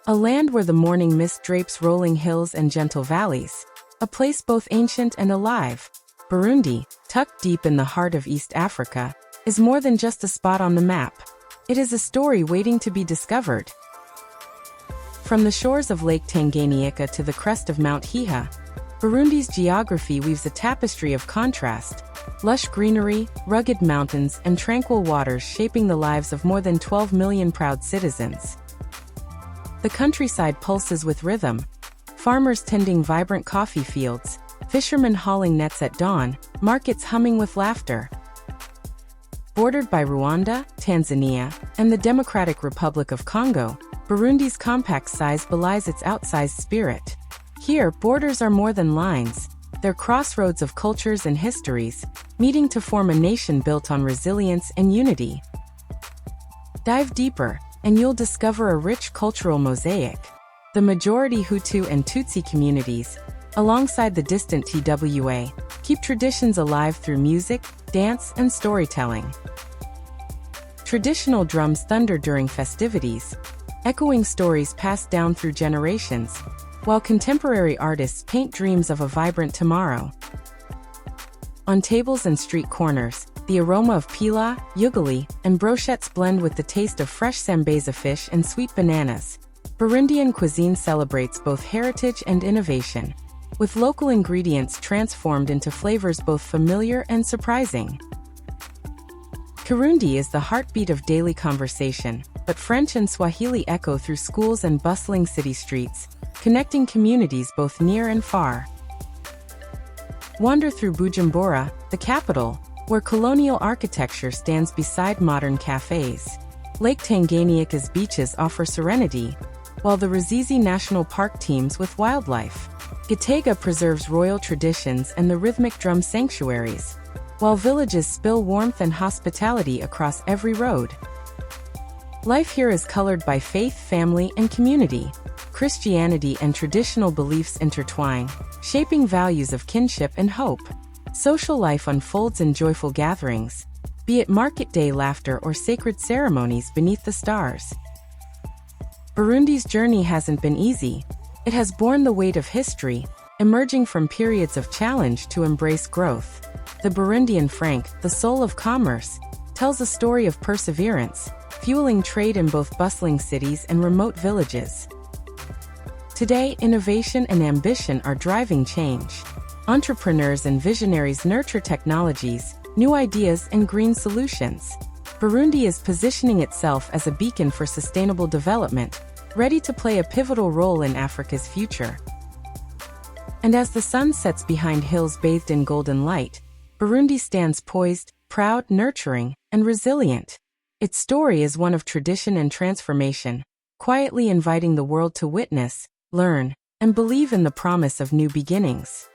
A land where the morning mist drapes rolling hills and gentle valleys. A place both ancient and alive. Burundi, tucked deep in the heart of East Africa, is more than just a spot on the map. It is a story waiting to be discovered. From the shores of Lake Tanganyika to the crest of Mount Hiha, Burundi's geography weaves a tapestry of contrast. Lush greenery, rugged mountains, and tranquil waters shaping the lives of more than 12 million proud citizens. The countryside pulses with rhythm. Farmers tending vibrant coffee fields, fishermen hauling nets at dawn, markets humming with laughter. Bordered by Rwanda, Tanzania, and the Democratic Republic of Congo, Burundi's compact size belies its outsized spirit. Here, borders are more than lines. They're crossroads of cultures and histories, meeting to form a nation built on resilience and unity. Dive deeper, and you'll discover a rich cultural mosaic. The majority Hutu and Tutsi communities, alongside the distant TWA, keep traditions alive through music, dance, and storytelling. Traditional drums thunder during festivities, echoing stories passed down through generations, while contemporary artists paint dreams of a vibrant tomorrow. On tables and street corners, the aroma of pila, ugali, and brochettes blend with the taste of fresh sambeza fish and sweet bananas. Burundian cuisine celebrates both heritage and innovation, with local ingredients transformed into flavors both familiar and surprising. Kirundi is the heartbeat of daily conversation, but French and Swahili echo through schools and bustling city streets, connecting communities both near and far. Wander through Bujumbura, the capital, where colonial architecture stands beside modern cafes. Lake Tanganyika's beaches offer serenity, while the Ruzizi National Park teems with wildlife. Gitega preserves royal traditions and the rhythmic drum sanctuaries, while villages spill warmth and hospitality across every road. Life here is colored by faith, family, and community. Christianity and traditional beliefs intertwine, shaping values of kinship and hope. Social life unfolds in joyful gatherings, be it market day laughter or sacred ceremonies beneath the stars. Burundi's journey hasn't been easy. It has borne the weight of history, emerging from periods of challenge to embrace growth. The Burundian franc, the soul of commerce, tells a story of perseverance, fueling trade in both bustling cities and remote villages. Today, innovation and ambition are driving change. Entrepreneurs and visionaries nurture technologies, new ideas, and green solutions. Burundi is positioning itself as a beacon for sustainable development, ready to play a pivotal role in Africa's future. And as the sun sets behind hills bathed in golden light, Burundi stands poised, proud, nurturing, and resilient. Its story is one of tradition and transformation, quietly inviting the world to witness, learn, and believe in the promise of new beginnings.